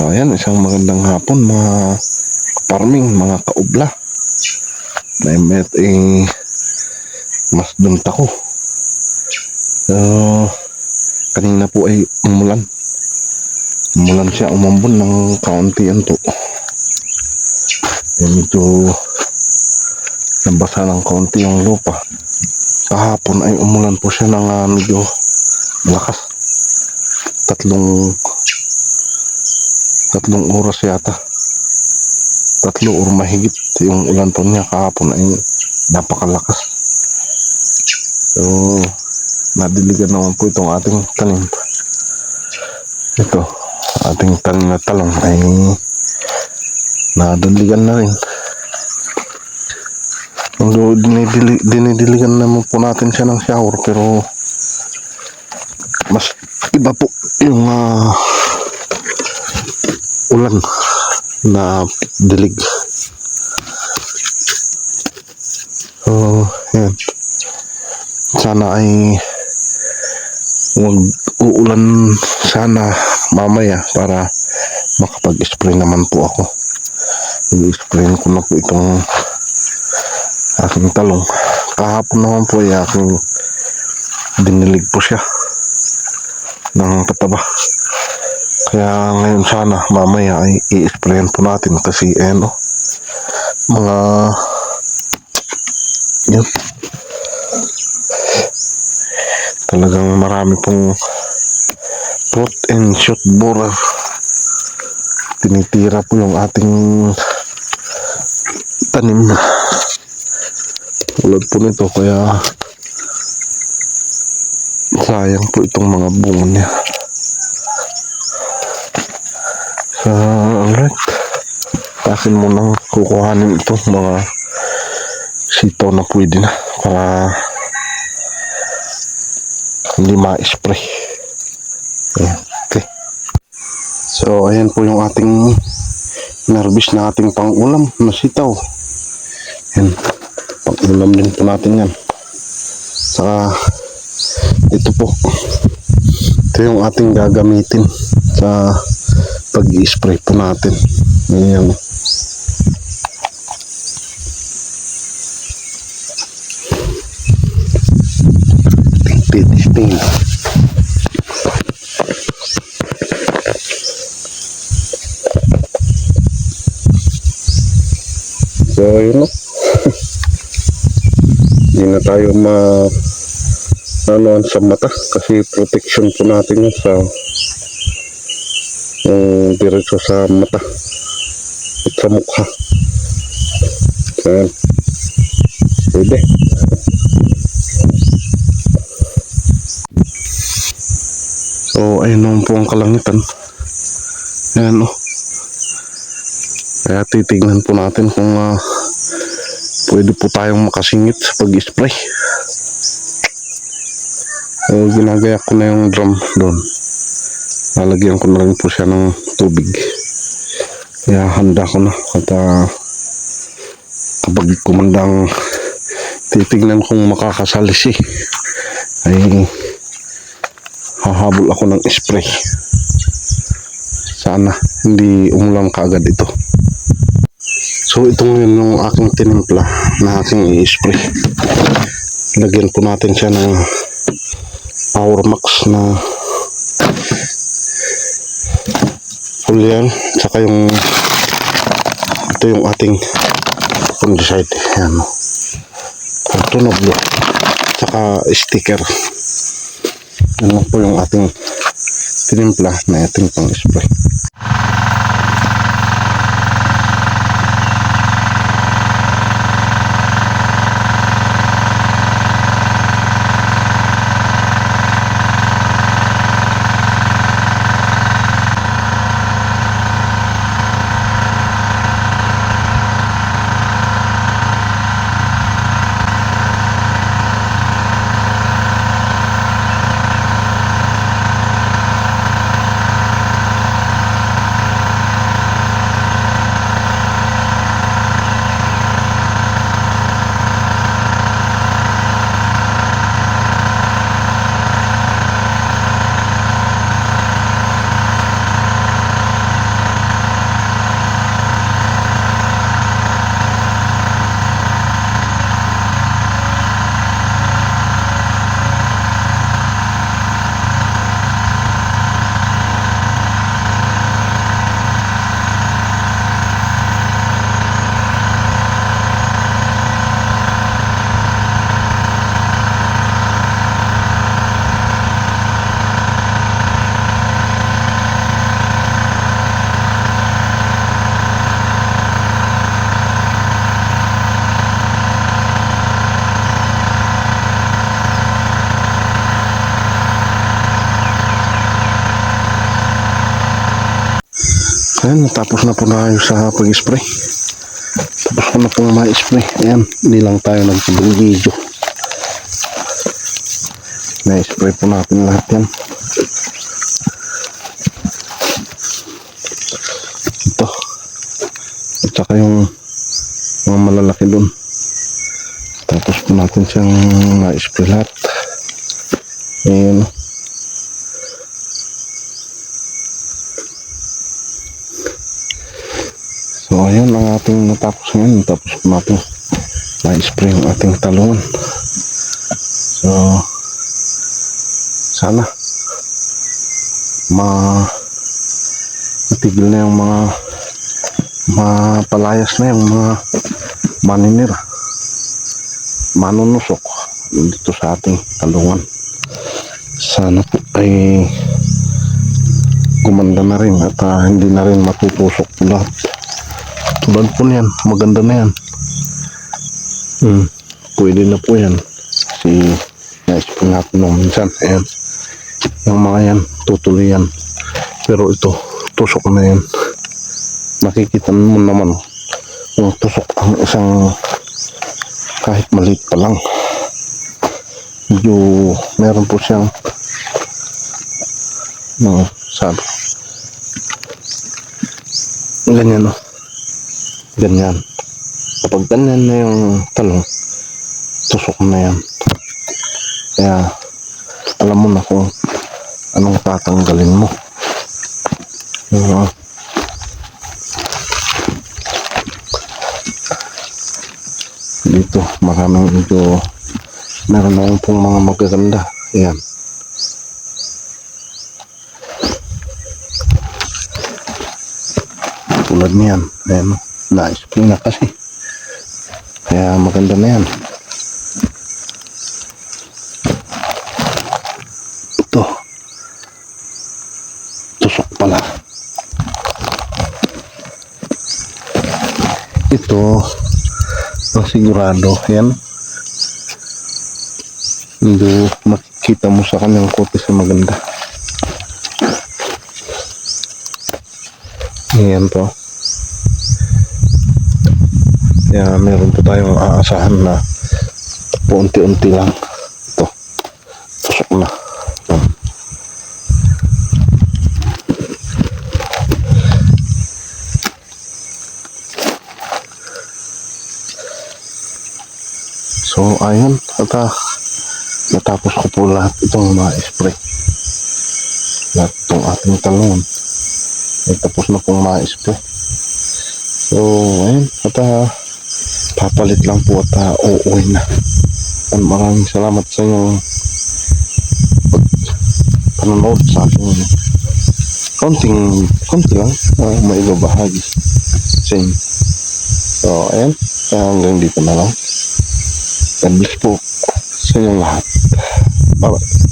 So ayan, isang magandang hapon mga farming, mga kaubla. Naimet mas dunta ko. So kanina po ay umulan. Umulan siya, umambon ng kaunti yan to. Medyo nabasa ng kaunti yung lupa. Kahapon ay umulan po siya ng medyo lakas. Tatlong oras yata. 3 or mahigit yung ulan po niya kahapon ay napakalakas. So nadiligan naman po itong ating tanim. Ito, ating tanim na talong ay nadiligan na rin. Although dinidiligan naman po natin siya ng shower, pero mas iba po yung ulan na dilig. So yan, sana ay huwag uulan sana mamaya para makapag-spray naman po ako. I-spray ko na po itong aking talong. Kahapon naman po ay aking dinilig po siya ng pataba. Kaya ngayon sana mamaya ay i-sprayan po natin kasi mga yun, talagang marami pong fruit and shoot borer. Tinitira po yung ating tanim. Ulad po nito, kaya sayang po itong mga bunga niya. So alright, akin munang kukuhanin itong mga sitaw na pwede na para hindi ma-spray. Okay. So ayan po yung ating nervous na ating pang-ulam na sitaw. Yan, pang-ulam din po natin yan. Saka ito po, ito yung ating gagamitin sa pag-i-spray po natin. Ayan. Sting. So yun, hindi na tayo sa mata kasi protection po natin yun sa diretso sa mata at sa mukha. So pwede. So ayun naman po ang kalangitan. Ayan kaya titignan po natin kung pwede po tayong makasingit sa pag-spray. So ginagaya ko na yung drum doon. Lalagyan ko na rin po siya ng tubig. Kaya handa ko na. At kapag kumandang titignan kung makakasalisi ay hahabol ako ng spray. Sana hindi umulan kaagad ito. So itong yun yung aking tinimpla na aking i-spray. Lagyan po natin siya ng Power Max na foliar, saka ito yung ating fungicide. Ayan, tunog blue, saka sticker. Yan po yung ating tinimpla na ating pang-spray. Ayan, natapos na po na tayo sa pag-spray. Tapos ko na pong ma-spray. Ayan, hindi lang tayo nagpag-video. Na-spray po natin lahat yan. Ito. At saka yung mga malalaki dun. Tapos po natin siyang na-spray lahat. Ayan. So ayan ang ating natapos ngayon. Tapos po natin na-spray yung ating talungan. So sana matigil na yung mga mapalayas na yung mga maninira, manunusok dito sa ating talungan. Sana po ay gumanda na rin at hindi na rin matutusok po lahat. Tulad po niyan, maganda na yan. Pwede na po yan. Kasi na-spray natin nung minsan. Ayan. Yung mga yan, tutuloy yan. Pero ito, tusok na yan. Nakikita mo naman kung tusok ang isang kahit maliit pa lang. Medyo meron po siyang sabi. Ganyan o. Ganyan. Kapag ganyan na yung talong, tusok na yan. Kaya alam mo na kung anong tatanggalin mo. Dito maraming medyo meron na pong mga magaganda. Ayan. Tulad niyan. Ayan. Na-spray na kasi. Kaya maganda na yan. Ito. Tusok pala. Ito. Ang sigurado. Yan. Hindi makikita mo sa kanyang kote sa maganda. Ayan to. Kaya meron po tayong aasahan na unti-unti lang. Ito. Tusok na. So, ayun. At natapos ko po lahat itong ma-spray. Lahat itong ating talungan. Ay tapos na pong ma-spray. So, ayun. At papalit lang po at uuwi na. At maraming salamat sa inyong panonood sa aking konti lang maibabahagi sa inyo. So, ayun. Hanggang dito na lang. God bless po sa inyong lahat. Bye-bye.